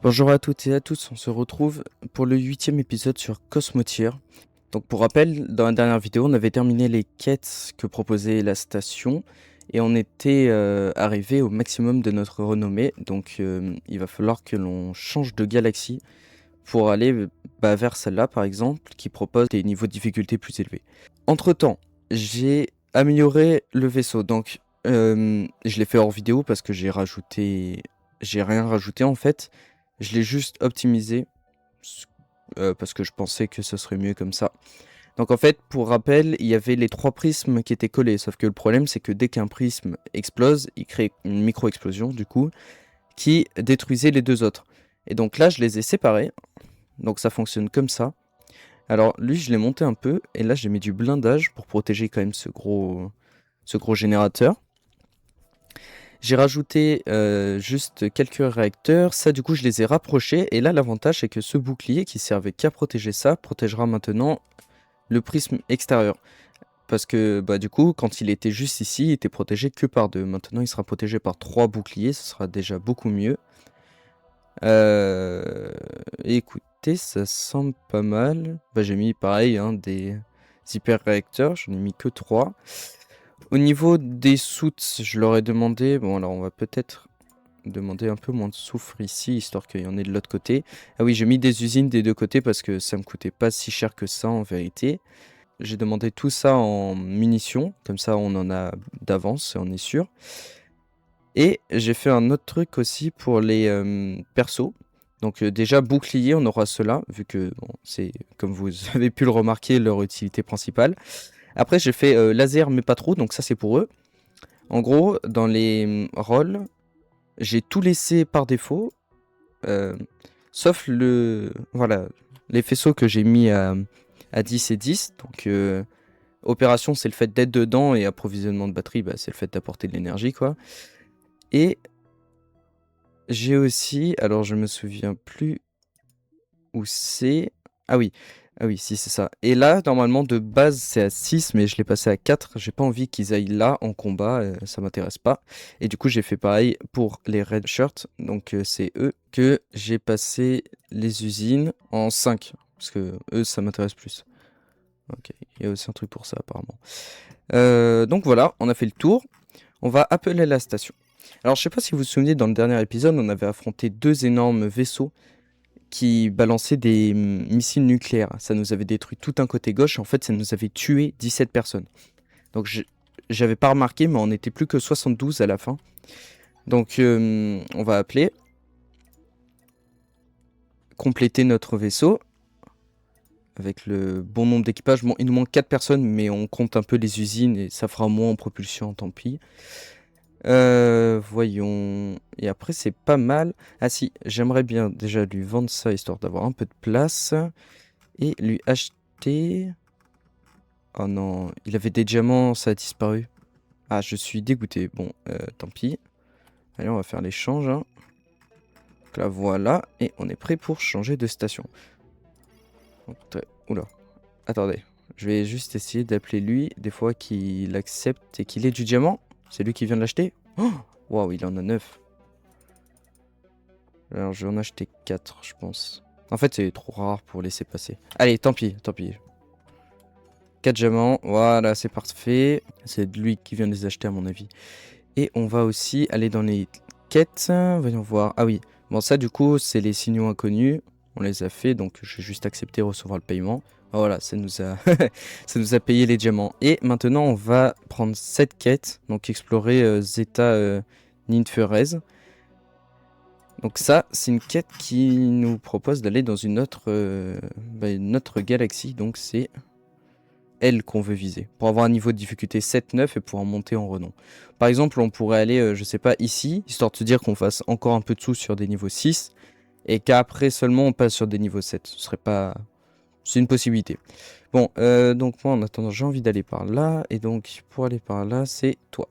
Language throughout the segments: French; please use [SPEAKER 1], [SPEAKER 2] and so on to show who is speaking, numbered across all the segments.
[SPEAKER 1] Bonjour à toutes et à tous, on se retrouve pour le 8e épisode sur Cosmotier. Donc pour rappel, dans la dernière vidéo, on avait terminé les quêtes que proposait la station et on était arrivé au maximum de notre renommée. Donc il va falloir que l'on change de galaxie pour aller vers celle-là par exemple, qui propose des niveaux de difficulté plus élevés. Entre-temps, j'ai amélioré le vaisseau, donc je l'ai fait hors vidéo parce que j'ai rien rajouté en fait. Je l'ai juste optimisé parce que je pensais que ce serait mieux comme ça. Donc en fait, pour rappel, il y avait les 3 prismes qui étaient collés. Sauf que le problème, c'est que dès qu'un prisme explose, il crée une micro-explosion du coup, qui détruisait les 2 autres. Et donc là, je les ai séparés. Donc ça fonctionne comme ça. Alors lui, je l'ai monté un peu. Et là, j'ai mis du blindage pour protéger quand même ce gros générateur. J'ai rajouté juste quelques réacteurs, ça du coup je les ai rapprochés et là l'avantage c'est que ce bouclier qui servait qu'à protéger ça, protégera maintenant le prisme extérieur. Parce que bah du coup quand il était juste ici, il était protégé que par 2. Maintenant il sera protégé par 3 boucliers, ce sera déjà beaucoup mieux. Écoutez, ça semble pas mal. Bah j'ai mis pareil des hyper réacteurs, j'en ai mis que 3. Au niveau des soutes, je leur ai demandé, bon alors on va peut-être demander un peu moins de soufre ici, histoire qu'il y en ait de l'autre côté. Ah oui, j'ai mis des usines des 2 côtés parce que ça me coûtait pas si cher que ça en vérité. J'ai demandé tout ça en munitions, comme ça on en a d'avance et on est sûr. Et j'ai fait un autre truc aussi pour les persos. Donc déjà bouclier, on aura cela, vu que bon, c'est, comme vous avez pu le remarquer, leur utilité principale. Après j'ai fait laser mais pas trop, donc ça c'est pour eux. En gros, dans les rôles, j'ai tout laissé par défaut, euh, sauf voilà, les faisceaux que j'ai mis à 10 et 10. Donc opération c'est le fait d'être dedans et approvisionnement de batterie bah, c'est le fait d'apporter de l'énergie quoi. Et j'ai aussi, alors je me souviens plus où c'est. Ah oui, ah oui, si c'est ça. Et là, normalement, de base, c'est à 6, mais je l'ai passé à 4. J'ai pas envie qu'ils aillent là en combat, ça m'intéresse pas. Et du coup, j'ai fait pareil pour les Red Shirts. Donc, c'est eux que j'ai passé les usines en 5. Parce que eux, ça m'intéresse plus. Ok, il y a aussi un truc pour ça, apparemment. Donc voilà, on a fait le tour. On va appeler la station. Alors, je sais pas si vous vous souvenez, dans le dernier épisode, on avait affronté 2 énormes vaisseaux qui balançait des missiles nucléaires. Ça nous avait détruit tout un côté gauche. En fait, ça nous avait tué 17 personnes. Donc, j'avais pas remarqué, mais on n'était plus que 72 à la fin. Donc, on va appeler. Compléter notre vaisseau. Avec le bon nombre d'équipages. Bon, il nous manque 4 personnes, mais on compte un peu les usines et ça fera moins en propulsion, tant pis. Voyons. Et après, c'est pas mal. Ah si, j'aimerais bien déjà lui vendre ça, histoire d'avoir un peu de place. Et lui acheter... Oh non, il avait des diamants, ça a disparu. Ah, je suis dégoûté. Bon, tant pis. Allez, on va faire l'échange. Hein. Donc là, voilà. Et on est prêt pour changer de station. Oula. Attendez. Je vais juste essayer d'appeler lui. Des fois qu'il accepte et qu'il ait du diamant. C'est lui qui vient de l'acheter. Oh waouh, il en a 9. Alors, je vais en acheter 4, je pense. En fait, c'est trop rare pour laisser passer. Allez, tant pis, tant pis. 4 diamants, voilà, c'est parfait. C'est de lui qui vient de les acheter à mon avis. Et on va aussi aller dans les quêtes. Voyons voir. Ah oui, bon ça du coup, c'est les signaux inconnus. On les a fait, donc je vais juste accepter recevoir le paiement. Voilà, ça nous a, ça nous a payé les diamants. Et maintenant, on va prendre cette quête. Donc explorer Zeta Ninferez. Donc ça, c'est une quête qui nous propose d'aller dans une autre galaxie. Donc c'est elle qu'on veut viser. Pour avoir un niveau de difficulté 7-9 et pouvoir monter en renom. Par exemple, on pourrait aller, je sais pas, ici, histoire de se dire qu'on fasse encore un peu de sous sur des niveaux 6. Et qu'après seulement on passe sur des niveaux 7. Ce serait pas... C'est une possibilité. Bon, donc moi en attendant, j'ai envie d'aller par là. Et donc pour aller par là, c'est toi.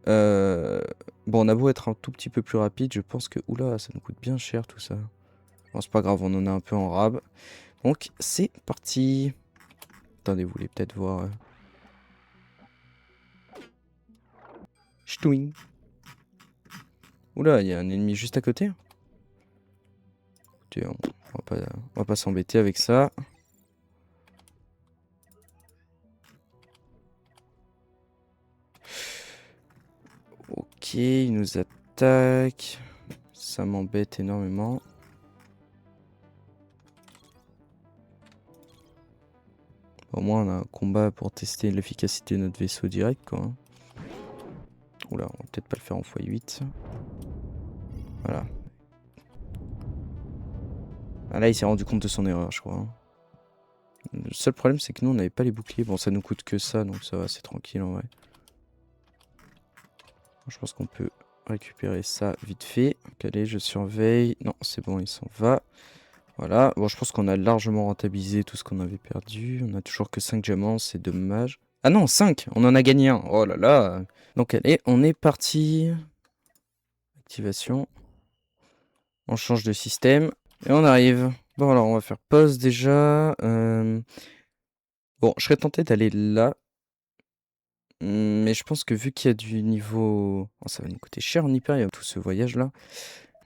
[SPEAKER 1] Bon, on a beau être un tout petit peu plus rapide, je pense que... Oula, ça nous coûte bien cher tout ça. Bon, c'est pas grave, on en a un peu en rab. Donc, c'est parti. Attendez, vous voulez peut-être voir... Ch'touing. Oula, il y a un ennemi juste à côté. écoutez, on va pas s'embêter avec ça. Ok, il nous attaque. Ça m'embête énormément. Au moins, on a un combat pour tester l'efficacité de notre vaisseau direct, quoi. Hein. Oula, on va peut-être pas le faire en x8. Voilà. Ah là, il s'est rendu compte de son erreur, je crois. Hein. Le seul problème, c'est que nous, on n'avait pas les boucliers. Bon, ça nous coûte que ça, donc ça va, c'est tranquille en vrai. Je pense qu'on peut récupérer ça vite fait. Donc, allez, je surveille. Non, c'est bon, il s'en va. Voilà. Bon, je pense qu'on a largement rentabilisé tout ce qu'on avait perdu. On a toujours que 5 diamants, c'est dommage. Ah non, 5! On en a gagné un. Oh là là. Donc, allez, on est parti. Activation. On change de système. Et on arrive. Bon, alors, on va faire pause déjà. Bon, je serais tenté d'aller là. Mais je pense que vu qu'il y a du niveau... Oh, ça va nous coûter cher en Hyperion, tout ce voyage-là.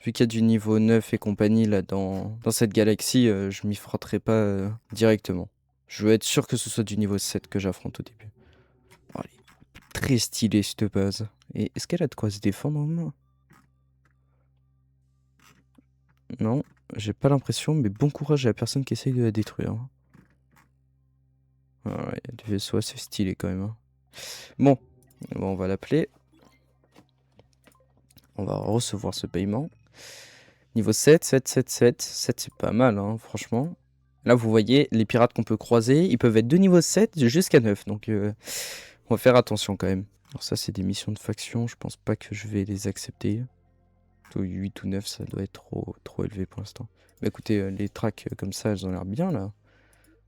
[SPEAKER 1] Vu qu'il y a du niveau 9 et compagnie là dans cette galaxie, je m'y frotterai pas directement. Je veux être sûr que ce soit du niveau 7 que j'affronte au début. Oh, elle est très stylée cette base. Et est-ce qu'elle a de quoi se défendre au moins? Non, j'ai pas l'impression, mais bon courage à la personne qui essaye de la détruire. Ah ouais, il y a du vaisseau assez stylé quand même. Hein. Bon, on va l'appeler. On va recevoir ce paiement. Niveau 7, 7, 7, 7. 7, c'est pas mal, hein, franchement. Là, vous voyez, les pirates qu'on peut croiser, ils peuvent être de niveau 7 jusqu'à 9. Donc, on va faire attention quand même. Alors ça, c'est des missions de faction. Je pense pas que je vais les accepter. Plutôt 8 ou 9, ça doit être trop élevé pour l'instant. Mais écoutez, les tracks comme ça, elles ont l'air bien, là.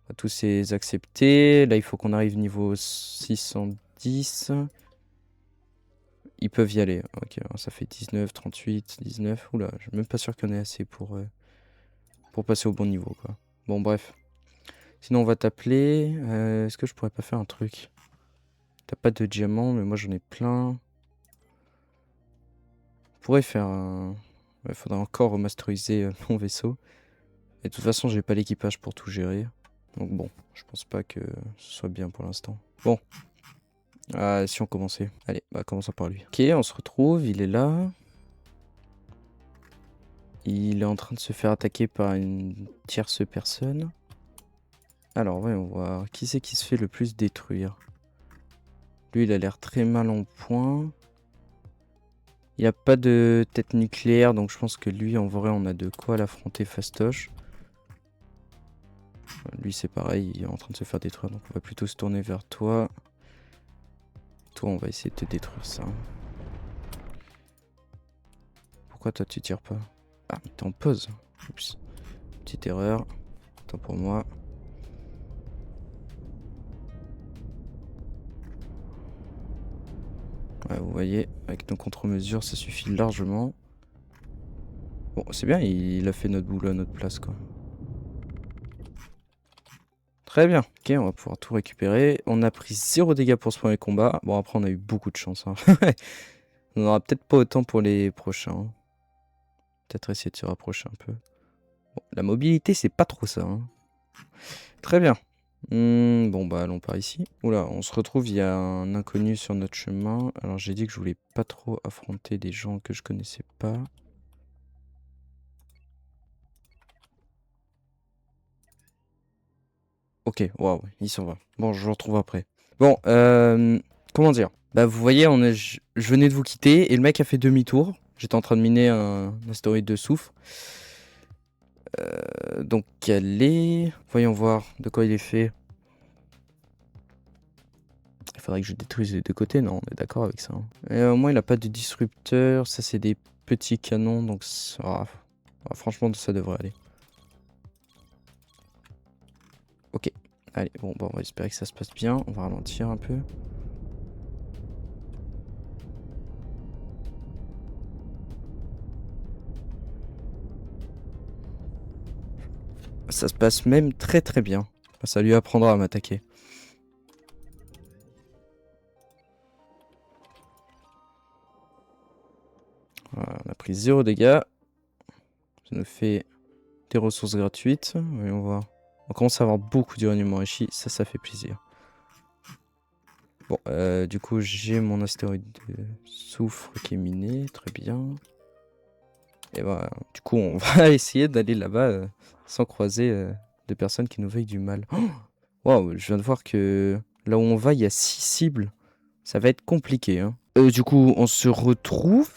[SPEAKER 1] On va tous les accepter. Là, il faut qu'on arrive niveau 610. Ils peuvent y aller. Ok, ça fait 19, 38, 19. Oula, je suis même pas sûr qu'il y en ait assez pour passer au bon niveau, quoi. Bon, bref. Sinon, on va t'appeler. Est-ce que je pourrais pas faire un truc? T'as pas de diamants, mais moi j'en ai plein. On pourrait faire un... Il faudrait encore remasteriser mon vaisseau. Et de toute façon, j'ai pas l'équipage pour tout gérer. Donc bon, je pense pas que ce soit bien pour l'instant. Bon. Ah, si on commençait. Allez, bah commençons par lui. Ok, on se retrouve, il est là. Il est en train de se faire attaquer par une tierce personne. Alors, voyons voir. Qui c'est qui se fait le plus détruire? Lui, il a l'air très mal en point. Il n'y a pas de tête nucléaire, donc je pense que lui, en vrai, on a de quoi l'affronter fastoche. Lui, c'est pareil, il est en train de se faire détruire, donc on va plutôt se tourner vers toi. Toi, on va essayer de te détruire ça. Pourquoi toi, tu tires pas? Ah, mais t'es en pause. Oups. Petite erreur. Attends pour moi. Ouais, vous voyez, avec nos contre-mesures, ça suffit largement. Bon, c'est bien, il a fait notre boulot à notre place, quoi. Très bien, ok, on va pouvoir tout récupérer. On a pris 0 dégâts pour ce premier combat. Bon, après, on a eu beaucoup de chance. Hein. On aura peut-être pas autant pour les prochains. Peut-être essayer de se rapprocher un peu. Bon, la mobilité, c'est pas trop ça. Hein. Très bien. Bon, bah, allons par ici. Oula, on se retrouve, il y a un inconnu sur notre chemin. Alors, j'ai dit que je voulais pas trop affronter des gens que je connaissais pas. Ok, waouh, il s'en va. Bon, je le retrouve après. Bon, comment dire? Bah, vous voyez, je venais de vous quitter et le mec a fait demi-tour. J'étais en train de miner un astéroïde de soufre. Donc, allez. Voyons voir de quoi il est fait. Il faudrait que je détruise les deux côtés, non? On est d'accord avec ça. Hein. Et au moins, il a pas de disrupteur. Ça, c'est des petits canons. Donc, franchement, ça devrait aller. Ok. Allez, bon, bah, on va espérer que ça se passe bien. On va ralentir un peu. Ça se passe même très très bien. Ça lui apprendra à m'attaquer. Voilà, on a pris 0 dégâts. Ça nous fait des ressources gratuites. Voyons voir. On commence à avoir beaucoup d'uranium enrichi. Ça fait plaisir. Bon, du coup, j'ai mon astéroïde de soufre qui est miné. Très bien. Et voilà. Du coup, on va essayer d'aller là-bas sans croiser de personnes qui nous veuillent du mal. Waouh, je viens de voir que là où on va, il y a 6 cibles. Ça va être compliqué. Hein. Du coup, on se retrouve.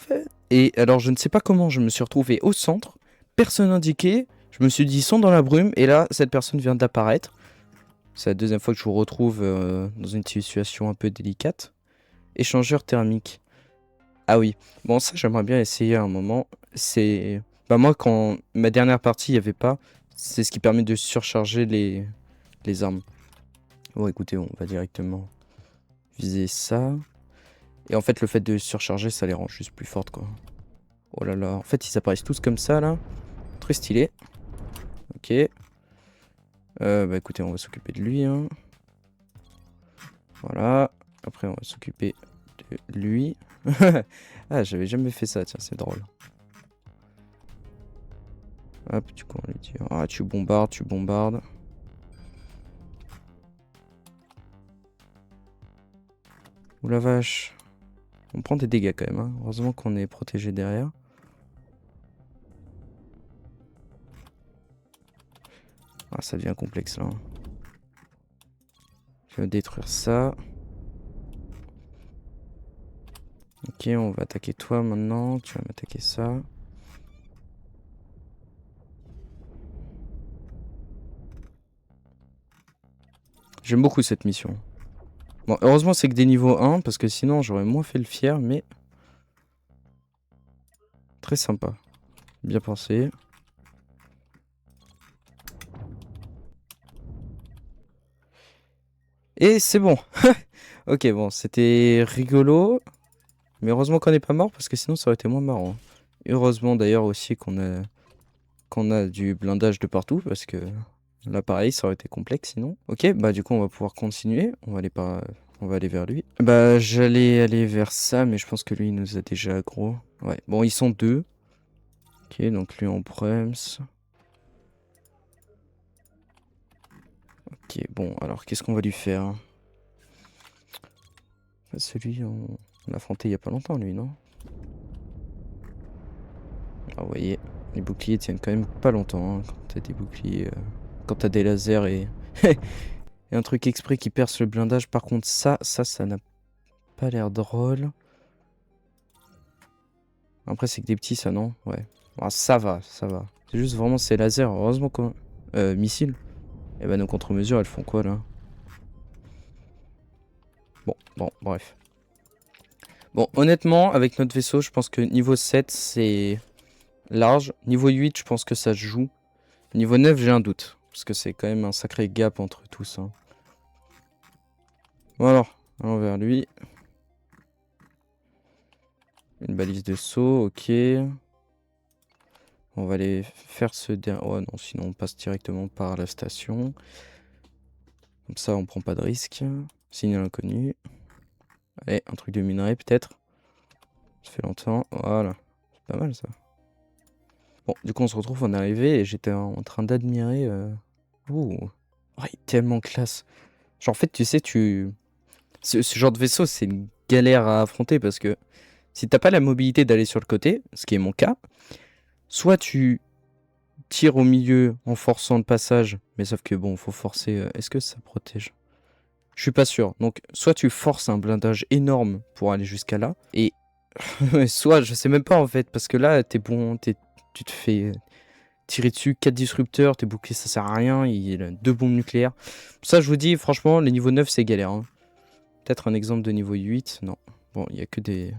[SPEAKER 1] Et alors, je ne sais pas comment je me suis retrouvé au centre. Personne indiqué. Je me suis dit, ils sont dans la brume. Et là, cette personne vient d'apparaître. C'est la deuxième fois que je vous retrouve dans une situation un peu délicate. Échangeur thermique. Ah oui. Bon, ça, j'aimerais bien essayer à un moment. C'est... Bah moi, quand ma dernière partie, il n'y avait pas. C'est ce qui permet de surcharger les armes. Bon, écoutez, on va directement viser ça. Et en fait, le fait de surcharger, ça les rend juste plus fortes, quoi. Oh là là. En fait, ils apparaissent tous comme ça, là. Très stylé. Ok. Bah écoutez, on va s'occuper de lui, hein. Voilà. Après, on va s'occuper de lui. Ah, j'avais jamais fait ça, tiens, c'est drôle. Hop, du coup, on lui dit... Ah, tu bombardes, tu bombardes. Ouh la vache. On prend des dégâts quand même, hein. Heureusement qu'on est protégé derrière. Ah, ça devient complexe, là. Hein. Je vais détruire ça. Ok, on va attaquer toi maintenant. Tu vas m'attaquer ça. J'aime beaucoup cette mission. Bon, heureusement c'est que des niveaux 1, parce que sinon j'aurais moins fait le fier, mais... Très sympa. Bien pensé. Et c'est bon. Ok, bon, c'était rigolo. Mais heureusement qu'on n'est pas mort, parce que sinon ça aurait été moins marrant. Et heureusement d'ailleurs aussi qu'on a du blindage de partout, parce que là pareil, ça aurait été complexe sinon. Ok, bah du coup on va pouvoir continuer. On va aller vers lui. Bah j'allais aller vers ça, mais je pense que lui il nous a déjà aggro. Ouais, bon ils sont deux. Ok, donc lui en prems. Ok, bon, alors qu'est-ce qu'on va lui faire? Celui, on l'a affronté il y a pas longtemps, lui, non? Ah, vous voyez, les boucliers tiennent quand même pas longtemps, hein, quand t'as des boucliers... quand t'as des lasers et... et un truc exprès qui perce le blindage. Par contre, ça n'a pas l'air drôle. Après, c'est que des petits, ça, non? Ouais. Ah, ça va, ça va. C'est juste vraiment ces lasers. Heureusement qu'on... missiles. Et bah, nos contre-mesures, elles font quoi, là? Bon, bref. Bon, honnêtement, avec notre vaisseau, je pense que niveau 7, c'est large. Niveau 8, je pense que ça se joue. Niveau 9, j'ai un doute. Parce que c'est quand même un sacré gap entre tous. Hein. Bon alors, allons vers lui. Une balise de saut, ok. On va aller faire ce dernier... Oh non, sinon on passe directement par la station. Comme ça, on prend pas de risque. Signal inconnu. Allez, un truc de minerai peut-être. Ça fait longtemps. Voilà. C'est pas mal ça. Bon, du coup, on se retrouve en arrivée et j'étais en train d'admirer... Ouh. Ouais, tellement classe. Genre, en fait, tu sais, ce genre de vaisseau, c'est une galère à affronter parce que si t'as pas la mobilité d'aller sur le côté, ce qui est mon cas, soit tu tires au milieu en forçant le passage, mais sauf que bon, faut forcer. Est-ce que ça protège? Je suis pas sûr. Donc, soit tu forces un blindage énorme pour aller jusqu'à là, et soit je sais même pas en fait, parce que là, t'es bon, tu te fais tirer dessus, 4 disrupteurs, tes boucliers ça sert à rien, il y a 2 bombes nucléaires. Ça, je vous dis, franchement, les niveaux 9 c'est galère. Hein. Peut-être un exemple de niveau 8, non. Bon, il y a que des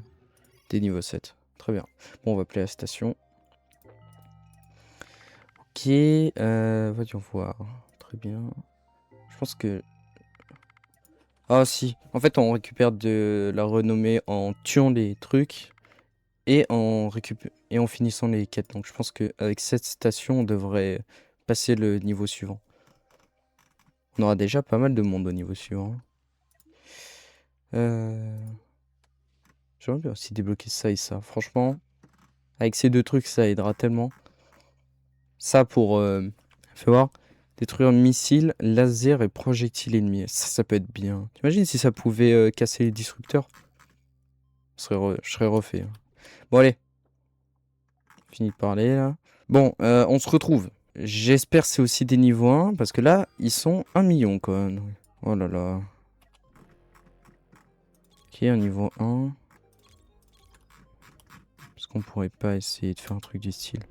[SPEAKER 1] niveaux 7. Très bien. Bon, on va appeler la station. Ok, voyons voir. Très bien. Je pense que... Ah si, en fait on récupère de la renommée en tuant les trucs et en finissant les quêtes. Donc je pense qu'avec cette station on devrait passer le niveau suivant. On aura déjà pas mal de monde au niveau suivant. J'aimerais bien aussi débloquer ça et ça. Franchement, avec ces deux trucs ça aidera tellement. Ça pour... fais voir. Détruire missiles, laser et projectiles ennemis. Ça peut être bien. T'imagines si ça pouvait casser les disrupteurs? Je serais refait, hein. Bon, allez. Fini de parler, là. Bon, on se retrouve. J'espère que c'est aussi des niveaux 1, parce que là, ils sont 1 million, quand même. Oh là là. Ok, un niveau 1. Est-ce qu'on pourrait pas essayer de faire un truc du style?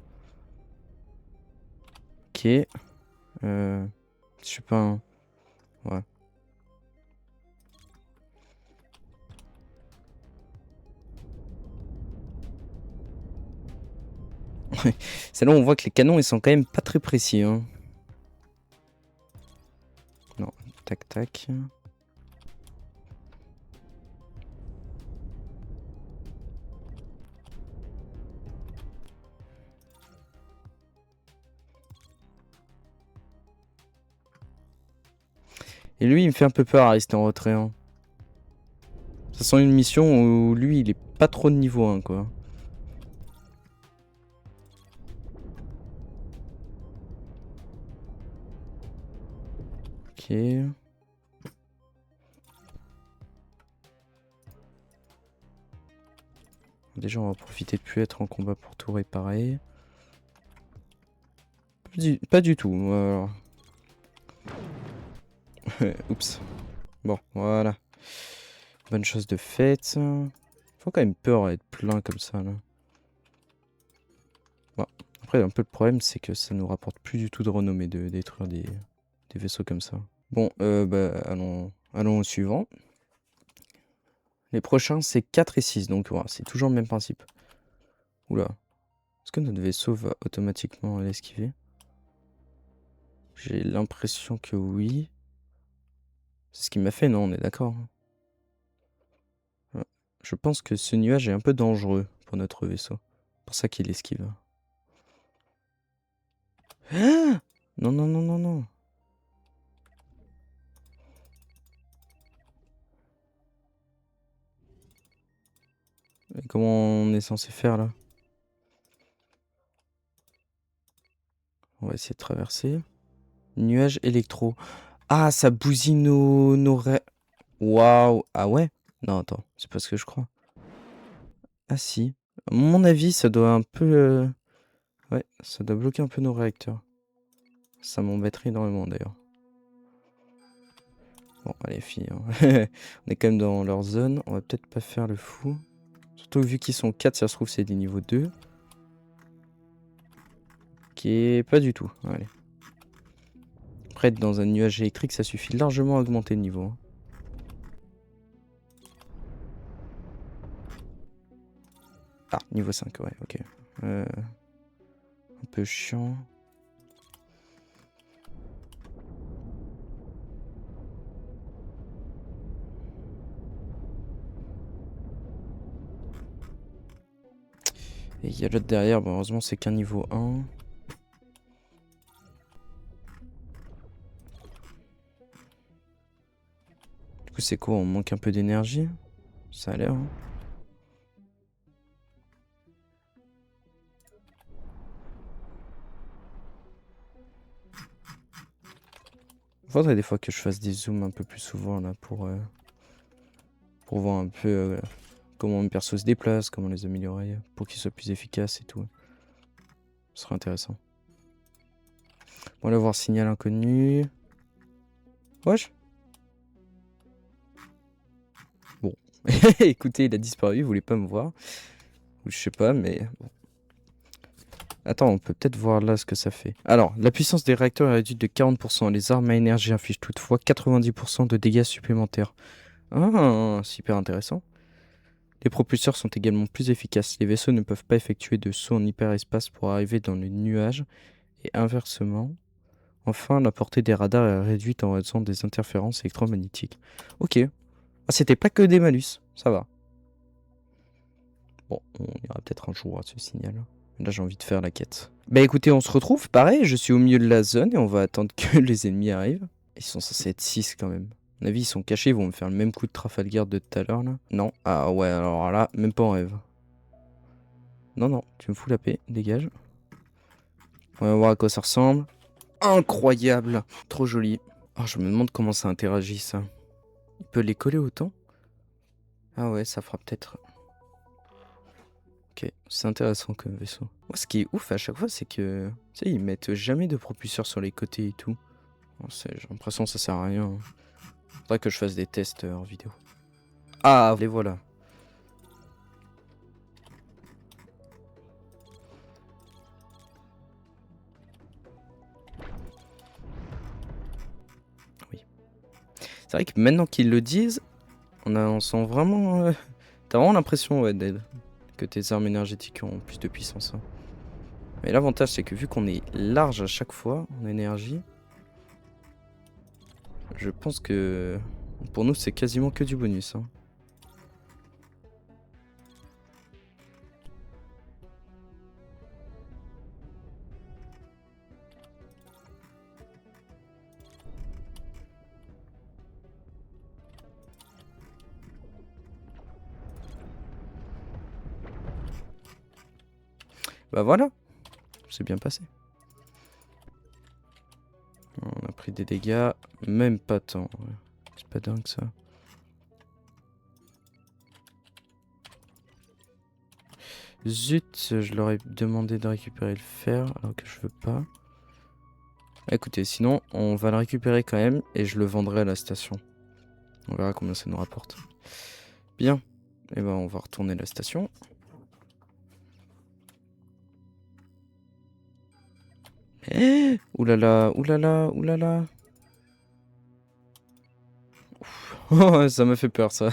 [SPEAKER 1] Ok. Je sais pas, hein. Ouais. C'est là où on voit que les canons, ils sont quand même pas très précis, hein. Non, tac tac. Et lui, il me fait un peu peur à rester en retrait, hein. Ça sent une mission où lui, il est pas trop de niveau 1, quoi. Ok. Déjà, on va profiter de plus être en combat pour tout réparer. Pas du tout. Alors. Oups. Bon, voilà. Bonne chose de faite. Faut quand même peur à être plein comme ça, là. Bon. Après, un peu le problème, c'est que ça nous rapporte plus du tout de renommée de détruire des vaisseaux comme ça. Bon, bah, allons au suivant. Les prochains, c'est 4 et 6, donc voilà, c'est toujours le même principe. Oula. Est-ce que notre vaisseau va automatiquement l'esquiver? J'ai l'impression que oui. C'est ce qu'il m'a fait, non? On est d'accord, hein. Ouais. Je pense que ce nuage est un peu dangereux pour notre vaisseau. C'est pour ça qu'il esquive. Ah, non, non, non, non, non. Mais comment on est censé faire là? On va essayer de traverser. Nuage électro. Ah, ça bousille nos raies. Waouh. Ah ouais? Non, attends, c'est pas ce que je crois. Ah si. À mon avis, ça doit un peu... Ouais, ça doit bloquer un peu nos réacteurs. Ça m'embêterait énormément d'ailleurs. Bon, allez, filles, hein. On est quand même dans leur zone. On va peut-être pas faire le fou. Surtout vu qu'ils sont 4, ça se trouve, c'est des niveaux 2. Ok, pas du tout. Allez. Après, être dans un nuage électrique, ça suffit largement à augmenter le niveau, hein. Ah, niveau 5, ouais, ok. Un peu chiant. Et il y a l'autre derrière, bon, heureusement c'est qu'un niveau 1. Du coup c'est quoi, on manque un peu d'énergie? Ça a l'air, hein. Faudrait des fois que je fasse des zooms un peu plus souvent là pour voir un peu comment mes persos se déplacent, comment les améliorer pour qu'ils soient plus efficaces et tout. Ce serait intéressant. Bon, là voir signal inconnu. Wesh. Bon. Écoutez, il a disparu, il voulait pas me voir. Ou je sais pas, mais bon. Attends, on peut peut-être voir là ce que ça fait. Alors, la puissance des réacteurs est réduite de 40%. Les armes à énergie infligent toutefois 90% de dégâts supplémentaires. Ah, super intéressant. Les propulseurs sont également plus efficaces. Les vaisseaux ne peuvent pas effectuer de saut en hyperespace pour arriver dans le nuage. Et inversement. Enfin, la portée des radars est réduite en raison des interférences électromagnétiques. Ok. Ah, c'était pas que des malus. Ça va. Bon, on ira peut-être un jour à ce signal. Là, j'ai envie de faire la quête. Bah écoutez, on se retrouve. Pareil, je suis au milieu de la zone et on va attendre que les ennemis arrivent. Ils sont censés être 6 quand même. À mon avis, ils sont cachés. Ils vont me faire le même coup de Trafalgar de tout à l'heure là. Non. Ah ouais, alors là, même pas en rêve. Non, non, tu me fous la paix. Dégage. On va voir à quoi ça ressemble. Incroyable. Trop joli. Oh, je me demande comment ça interagit, ça. Il peut les coller autant? Ah ouais, ça fera peut-être... Ok, c'est intéressant comme vaisseau. Moi, ce qui est ouf à chaque fois, c'est que... Tu sais, ils mettent jamais de propulseurs sur les côtés et tout. Bon, j'ai l'impression que ça sert à rien. Faudrait que je fasse des tests hors vidéo. Ah, les voilà. Oui. C'est vrai que maintenant qu'ils le disent, on sent vraiment... T'as vraiment l'impression, ouais, que tes armes énergétiques ont plus de puissance. Hein. Mais l'avantage, c'est que vu qu'on est large à chaque fois en énergie, je pense que pour nous, c'est quasiment que du bonus. Hein. Bah voilà, c'est bien passé. On a pris des dégâts, même pas tant. Ouais. C'est pas dingue ça. Zut, je leur ai demandé de récupérer le fer alors que je veux pas. Écoutez, sinon on va le récupérer quand même et je le vendrai à la station. On verra combien ça nous rapporte. Bien, et ben on va retourner à la station. Oulala, oulala, oulala. Oh, ça m'a fait peur ça.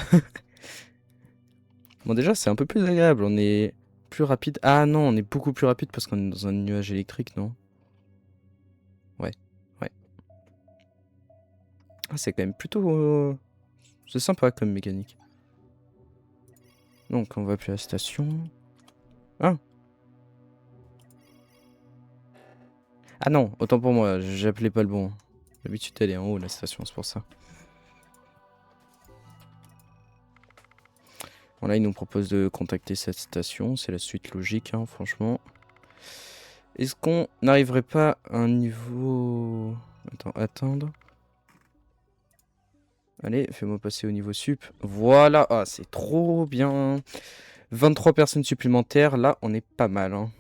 [SPEAKER 1] Bon déjà c'est un peu plus agréable, on est plus rapide. Ah non, on est beaucoup plus rapide parce qu'on est dans un nuage électrique, non? Ouais, ouais. Ah, c'est quand même plutôt... C'est sympa comme mécanique. Donc on va plus à la station. Ah. Ah non, autant pour moi, j'appelais pas le bon. D'habitude elle est en haut la station, c'est pour ça. Bon là il nous propose de contacter cette station, c'est la suite logique hein, franchement. Est-ce qu'on n'arriverait pas à un niveau... Attends, attendre. Allez, fais-moi passer au niveau sup. Voilà, ah c'est trop bien. 23 personnes supplémentaires, là on est pas mal. Hein.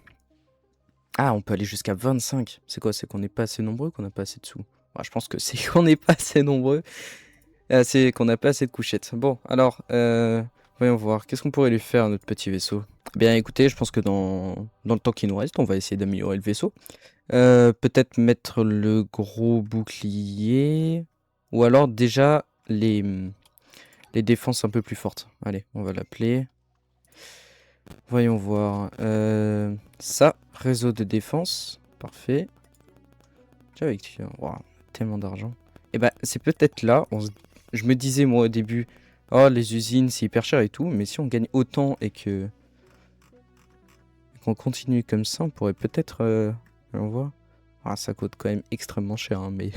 [SPEAKER 1] Ah, on peut aller jusqu'à 25. C'est quoi? C'est qu'on n'est pas assez nombreux, qu'on n'a pas assez de sous? Bah, je pense que c'est qu'on n'est pas assez nombreux. C'est qu'on n'a pas assez de couchettes. Bon, alors, voyons voir. Qu'est-ce qu'on pourrait lui faire à notre petit vaisseau? Bien, écoutez, je pense que dans le temps qui nous reste, on va essayer d'améliorer le vaisseau. Peut-être mettre le gros bouclier. Ou alors déjà les défenses un peu plus fortes. Allez, on va l'appeler. Voyons voir. Ça, réseau de défense. Parfait. Déjà avec wow, tellement d'argent. Et bah, c'est peut-être là. Je me disais, moi, au début, oh, les usines, c'est hyper cher et tout. Mais si on gagne autant et qu'on continue comme ça, on pourrait peut-être. On voit. Ah, ça coûte quand même extrêmement cher, hein, mais.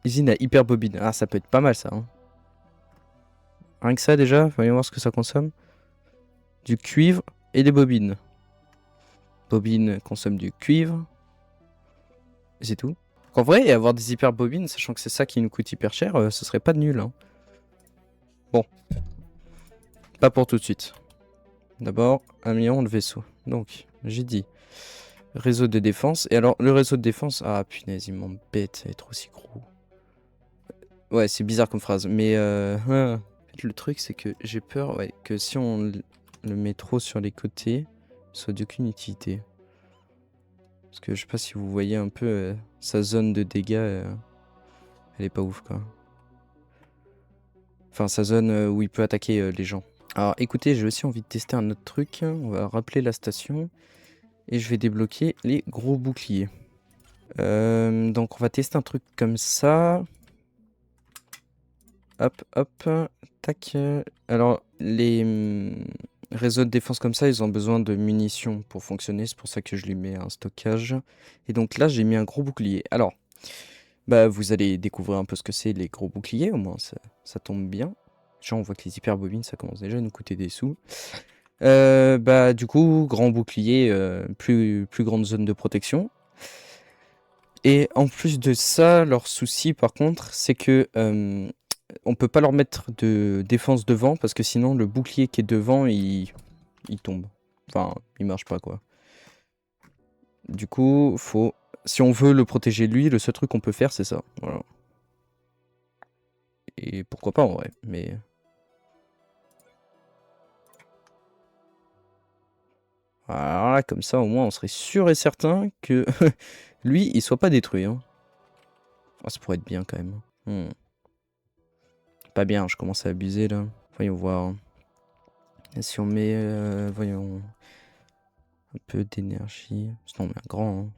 [SPEAKER 1] Usine à hyper bobine. Ah, ça peut être pas mal, ça. Hein. Rien que ça, déjà. Voyons voir ce que ça consomme. Du cuivre et des bobines. Bobine consomme du cuivre. Et c'est tout. En vrai, avoir des hyper bobines, sachant que c'est ça qui nous coûte hyper cher, ce serait pas de nul. Hein. Bon. Pas pour tout de suite. D'abord, améliorons le vaisseau. Donc, j'ai dit réseau de défense. Et alors, le réseau de défense... Ah, punaise, il m'embête d'être aussi gros. Ouais, c'est bizarre comme phrase. Mais le truc, c'est que j'ai peur que si on le met trop sur les côtés, ça soit d'aucune utilité. Parce que je sais pas si vous voyez un peu sa zone de dégâts, elle est pas ouf quoi. Enfin sa zone où il peut attaquer les gens. Alors écoutez, j'ai aussi envie de tester un autre truc. On va rappeler la station et je vais débloquer les gros boucliers. Donc on va tester un truc comme ça. Hop, hop, tac. Alors les réseaux de défense comme ça, ils ont besoin de munitions pour fonctionner. C'est pour ça que je lui mets un stockage. Et donc là, j'ai mis un gros bouclier. Alors, bah vous allez découvrir un peu ce que c'est les gros boucliers. Au moins, ça tombe bien. Genre, on voit que les hyperbobines, ça commence déjà à nous coûter des sous. Bah, du coup, grand bouclier, plus grande zone de protection. Et en plus de ça, leur souci, par contre, c'est que on peut pas leur mettre de défense devant, parce que sinon, le bouclier qui est devant, il tombe. Enfin, il marche pas, quoi. Du coup, faut... Si on veut le protéger lui, le seul truc qu'on peut faire, c'est ça. Voilà. Et pourquoi pas, en vrai, mais... Voilà, comme ça, au moins, on serait sûr et certain que lui, il soit pas détruit. Hein. Ah, ça pourrait être bien, quand même. Pas bien, je commence à abuser, là. Voyons voir. Et si on met, voyons, un peu d'énergie. Sinon, on met un grand. Hein.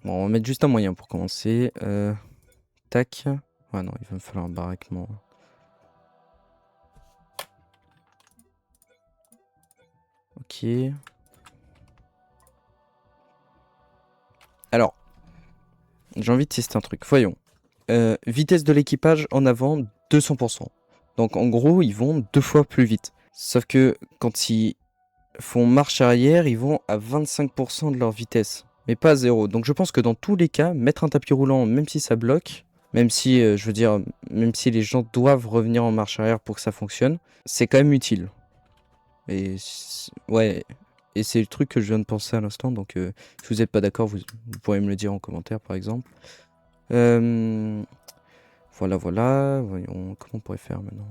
[SPEAKER 1] Bon, on va mettre juste un moyen pour commencer. Tac. Ah non, il va me falloir un baraquement. Ok. Alors, j'ai envie de tester un truc. Voyons. Vitesse de l'équipage en avant, 200%. Donc en gros, ils vont 2 fois plus vite. Sauf que quand ils font marche arrière, ils vont à 25% de leur vitesse. Mais pas à 0. Donc je pense que dans tous les cas, mettre un tapis roulant, même si ça bloque, même si, je veux dire, même si les gens doivent revenir en marche arrière pour que ça fonctionne, c'est quand même utile. Et ouais, et c'est le truc que je viens de penser à l'instant, donc si vous n'êtes pas d'accord, vous pourrez me le dire en commentaire par exemple. Voilà, voilà, voyons, comment on pourrait faire maintenant.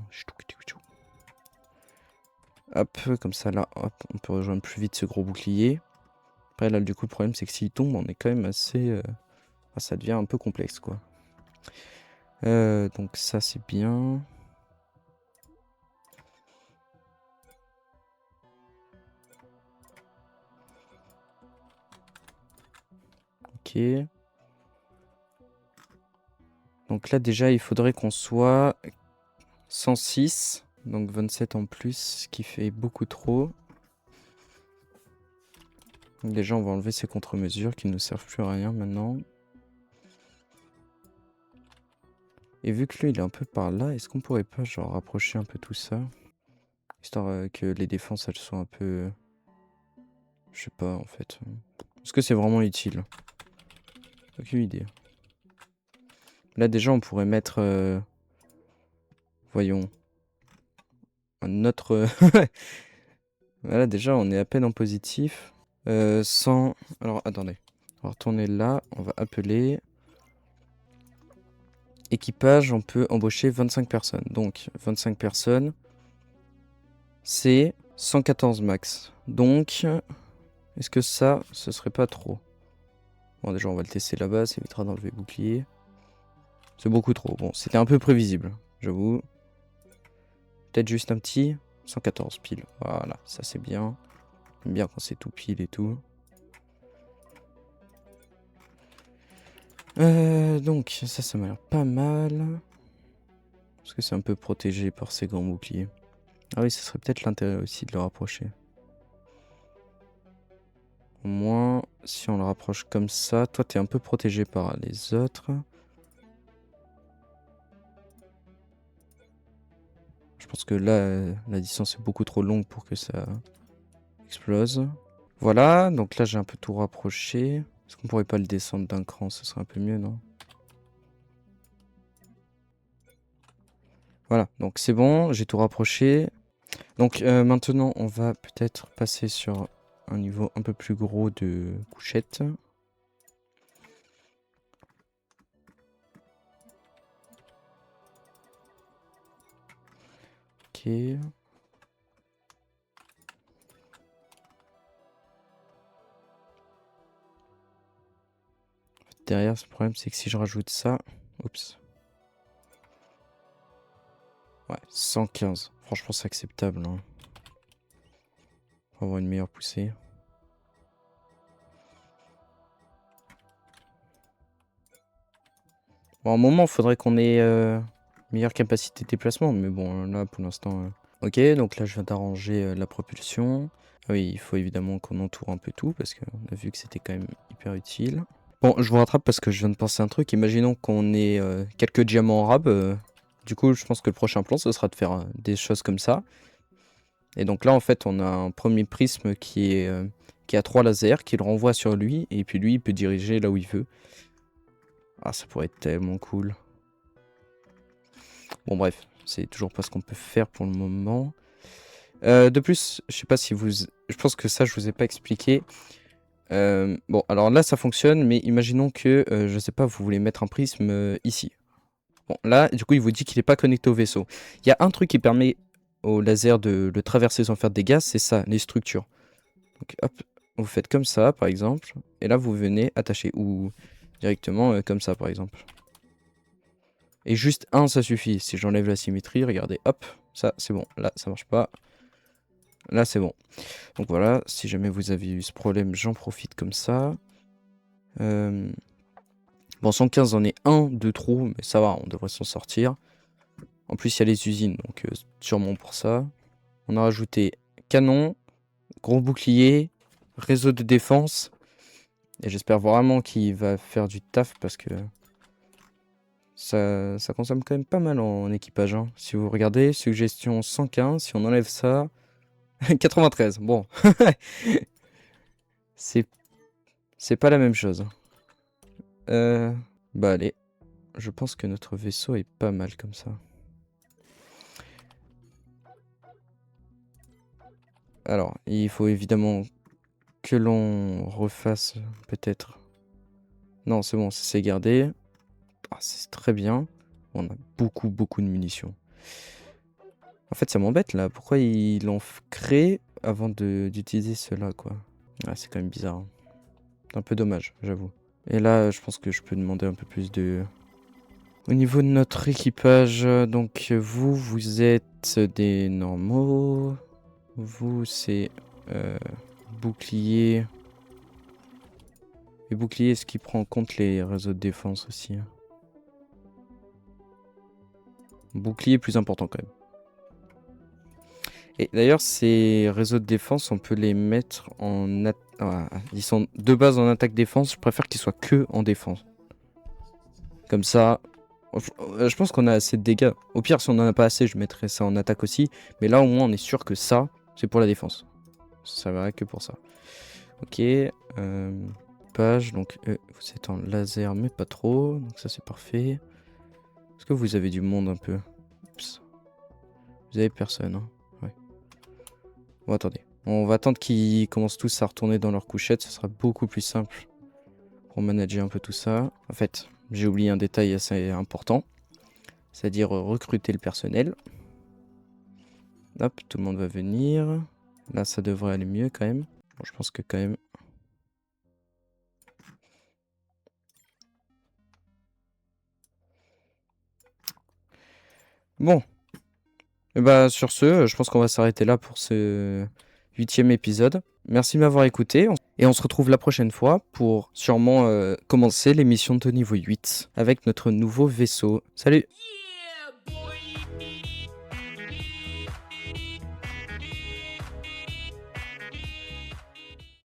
[SPEAKER 1] Hop, comme ça là, hop, on peut rejoindre plus vite ce gros bouclier. Après là, du coup, le problème c'est que s'il tombe, on est quand même assez... ça devient un peu complexe quoi. Donc ça c'est bien. Ok. Donc là déjà il faudrait qu'on soit 106. Donc 27 en plus, ce qui fait beaucoup trop. Donc déjà on va enlever ces contre-mesures qui ne nous servent plus à rien maintenant. Et vu que lui il est un peu par là, est-ce qu'on pourrait pas genre rapprocher un peu tout ça? Histoire que les défenses elles soient un peu... je sais pas en fait. Est-ce que c'est vraiment utile? Aucune idée. Là déjà on pourrait mettre... voyons. Un autre... Voilà déjà on est à peine en positif. 100... Alors attendez. On va retourner là. On va appeler... Équipage, on peut embaucher 25 personnes. Donc 25 personnes, c'est 114 max. Donc, est-ce que ça, ce serait pas trop? Bon, déjà, on va le tester là-bas, ça évitera d'enlever le bouclier. C'est beaucoup trop. Bon, c'était un peu prévisible, j'avoue. Peut-être juste un petit 114 pile. Voilà, ça c'est bien. J'aime bien quand c'est tout pile et tout. Donc, ça m'a l'air pas mal. Parce que c'est un peu protégé par ces grands boucliers. Ah oui, ce serait peut-être l'intérêt aussi de le rapprocher. Au moins, si on le rapproche comme ça, toi t'es un peu protégé par les autres. Je pense que là, la distance est beaucoup trop longue pour que ça explose. Voilà, donc là j'ai un peu tout rapproché. Est-ce qu'on pourrait pas le descendre d'un cran? Ce serait un peu mieux, non? Voilà, donc c'est bon, j'ai tout rapproché. Donc maintenant, on va peut-être passer sur un niveau un peu plus gros de couchette. Ok. Derrière, ce problème, c'est que si je rajoute ça... Oups. Ouais, 115. Franchement, c'est acceptable. Hein. Pour avoir une meilleure poussée. Bon, à un moment, il faudrait qu'on ait meilleure capacité de déplacement. Mais bon, là, pour l'instant... Ok, donc là, je viens d'arranger la propulsion. Ah oui, il faut évidemment qu'on entoure un peu tout, parce qu'on a vu que c'était quand même hyper utile. Bon, je vous rattrape parce que je viens de penser à un truc. Imaginons qu'on ait quelques diamants arabes. Du coup, je pense que le prochain plan, ce sera de faire des choses comme ça. Et donc là, en fait, on a un premier prisme qui a 3 lasers, qui le renvoie sur lui, et puis lui, il peut diriger là où il veut. Ah, ça pourrait être tellement cool. Bon, bref, c'est toujours pas ce qu'on peut faire pour le moment. De plus, je sais pas si vous... Je pense que ça, je vous ai pas expliqué. Bon, alors là, ça fonctionne, mais imaginons que, je sais pas, vous voulez mettre un prisme ici. Bon, là, du coup, il vous dit qu'il n'est pas connecté au vaisseau. Il y a un truc qui permet au laser de le traverser sans faire de dégâts, c'est ça, les structures. Donc, hop, vous faites comme ça, par exemple. Et là, vous venez attacher. Ou directement comme ça, par exemple. Et juste un, ça suffit. Si j'enlève la symétrie, regardez, hop, ça, c'est bon. Là, ça marche pas. Là, c'est bon. Donc voilà, si jamais vous avez eu ce problème, j'en profite comme ça. Bon, 115, on est un de trop, mais ça va, on devrait s'en sortir. En plus, il y a les usines, donc sûrement pour ça. On a rajouté canon, gros bouclier, réseau de défense. Et j'espère vraiment qu'il va faire du taf parce que ça consomme quand même pas mal en équipage. Hein. Si vous regardez, suggestion 115, si on enlève ça... 93, bon. C'est pas la même chose. Bah allez, je pense que notre vaisseau est pas mal comme ça. Alors, il faut évidemment que l'on refasse peut-être... Non, c'est bon, ça s'est gardé. Ah, c'est très bien. On a beaucoup de munitions. En fait, ça m'embête là. Pourquoi ils l'ont créé avant d'utiliser cela, quoi. Ah, c'est quand même bizarre. Hein. C'est un peu dommage, j'avoue. Et là, je pense que je peux demander un peu plus de... Au niveau de notre équipage, donc vous êtes des normaux. Vous, c'est bouclier. Et bouclier, est-ce qu'il prend en compte les réseaux de défense aussi? Bouclier plus important quand même. Et d'ailleurs, ces réseaux de défense, on peut les mettre en... ils sont de base en attaque-défense. Je préfère qu'ils soient que en défense. Comme ça, je pense qu'on a assez de dégâts. Au pire, si on en a pas assez, je mettrai ça en attaque aussi. Mais là, au moins, on est sûr que ça, c'est pour la défense. Ça va que pour ça. Ok. Page, donc vous êtes en laser, mais pas trop. Donc ça, c'est parfait. Est-ce que vous avez du monde un peu? Oups. Vous avez personne, hein? Ouais. Bon, attendez. On va attendre qu'ils commencent tous à retourner dans leur couchette. Ce sera beaucoup plus simple pour manager un peu tout ça. En fait, j'ai oublié un détail assez important. C'est-à-dire recruter le personnel. Hop, tout le monde va venir. Là, ça devrait aller mieux quand même. Bon, je pense que quand même... Bon. Et bah, sur ce, je pense qu'on va s'arrêter là pour ce 8e épisode. Merci de m'avoir écouté. Et on se retrouve la prochaine fois pour sûrement commencer l'émission de niveau 8 avec notre nouveau vaisseau. Salut!